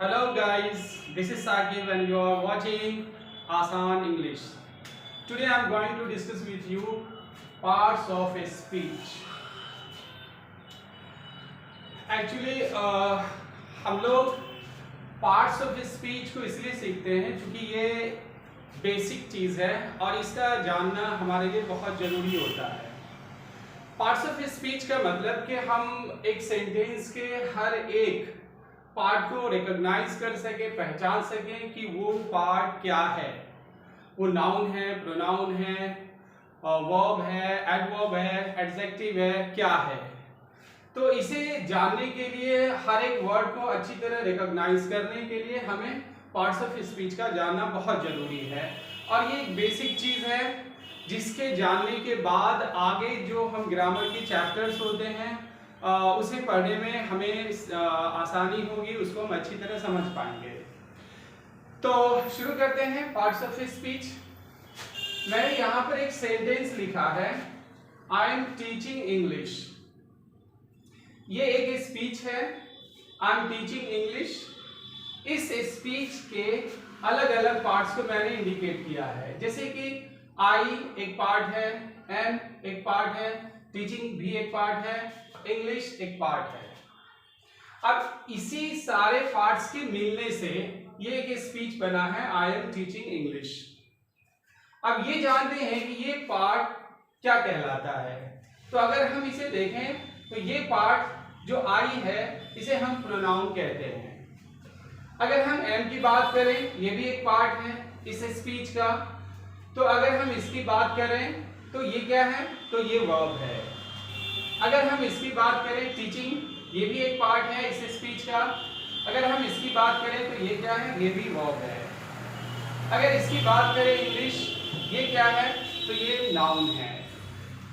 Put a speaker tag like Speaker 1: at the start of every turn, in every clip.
Speaker 1: Hello guys, this is Saqib and you are watching Asan English. Today I am going to discuss with you parts of a speech. Actually हम लोग parts of a speech को इसलिए सीखते हैं क्योंकि ये basic चीज़ है और इसका जानना हमारे लिए बहुत ज़रूरी होता है। पार्ट्स ऑफ स्पीच का मतलब कि हम एक सेंटेंस के हर एक पार्ट को रिकॉग्नाइज कर सके, पहचान सकें कि वो पार्ट क्या है। वो नाउन है, प्रोनाउन है, वर्ब है, एडवर्ब है, एडजेक्टिव है, क्या है। तो इसे जानने के लिए हर एक वर्ड को अच्छी तरह रिकॉग्नाइज करने के लिए हमें पार्ट्स ऑफ स्पीच का जानना बहुत ज़रूरी है। और ये एक बेसिक चीज़ है जिसके जानने के बाद आगे जो हम ग्रामर के चैप्टर्स होते हैं उसे पढ़ने में हमें आसानी होगी, उसको हम अच्छी तरह समझ पाएंगे। तो शुरू करते हैं पार्ट्स ऑफ स्पीच। मैंने यहाँ पर एक सेंटेंस लिखा है, आई एम टीचिंग इंग्लिश। ये एक स्पीच है, आई एम टीचिंग इंग्लिश। इस स्पीच के अलग अलग पार्ट्स को मैंने इंडिकेट किया है, जैसे कि आई एक पार्ट है, एम एक पार्ट है, टीचिंग भी एक पार्ट है, इंग्लिश एक पार्ट है। अब इसी सारे पार्ट्स के मिलने से ये एक स्पीच बना है, आई एम टीचिंग इंग्लिश। अब ये जानते हैं कि ये पार्ट क्या कहलाता है। तो अगर हम इसे देखें तो ये पार्ट जो आई है इसे हम प्रोनाउन कहते हैं। अगर हम एम की बात करें, ये भी एक पार्ट है इस स्पीच का। तो अगर हम इसकी बात करें तो ये क्या है, तो ये वर्ब है। अगर हम इसकी बात करें टीचिंग, ये भी एक पार्ट है इस स्पीच का। अगर हम इसकी बात करें तो ये क्या है, ये भी वर्ब है। अगर इसकी बात करें इंग्लिश, ये क्या है, तो ये नाउन है।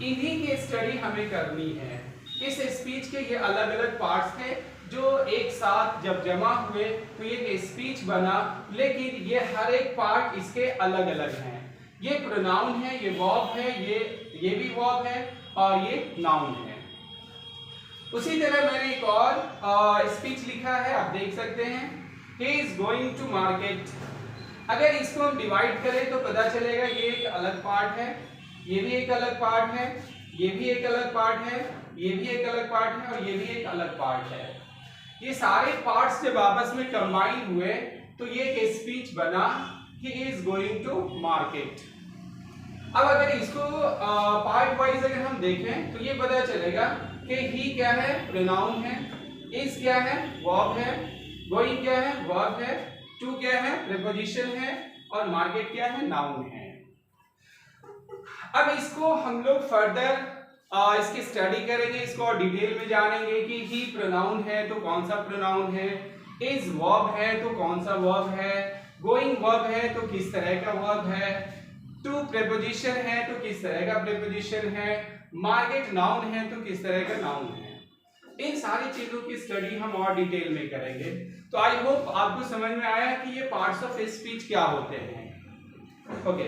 Speaker 1: इन्हीं की स्टडी हमें करनी है। इस स्पीच के ये अलग अलग पार्ट्स थे जो एक साथ जब जमा हुए तो ये स्पीच बना, लेकिन ये हर एक पार्ट इसके अलग अलग हैं। ये प्रोनाउन है, ये वर्ब है, ये भी वर्ब है और ये नाउन है। उसी तरह मैंने एक और स्पीच लिखा है, आप देख सकते हैं, he is going to market। अगर इसको हम डिवाइड करें तो पता चलेगा ये एक अलग पार्ट है, ये भी एक अलग पार्ट है, ये भी एक अलग पार्ट है, ये भी एक अलग पार्ट है और ये भी एक अलग पार्ट है। ये सारे पार्ट्स जब आपस में कंबाइन हुए तो ये एक स्पीच बना, he is going to market। अब अगर इसको पार्ट वाइज अगर हम देखें तो ये पता चलेगा कि ही क्या है, प्रोनाउन है, इज क्या है, वर्ब है, गोइंग क्या है, वर्ब है, टू क्या है, प्रीपोजिशन है और मार्केट क्या है, नाउन है। अब इसको हम लोग फर्दर इसकी स्टडी करेंगे, इसको और डिटेल में जानेंगे कि ही प्रोनाउन है तो कौन सा प्रोनाउन है, इज वर्ब है तो कौन सा वर्ब है, गोइंग वर्ब है तो किस तरह का वर्ब है, टू प्रीपोजिशन है तो किस तरह का प्रीपोजिशन है, मार्केट नाउन है तो किस तरह का नाउन है। इन सारी चीजों की स्टडी हम और डिटेल में करेंगे। तो आई होप आपको समझ में आया कि ये पार्ट्स ऑफ स्पीच क्या होते हैं। ओके।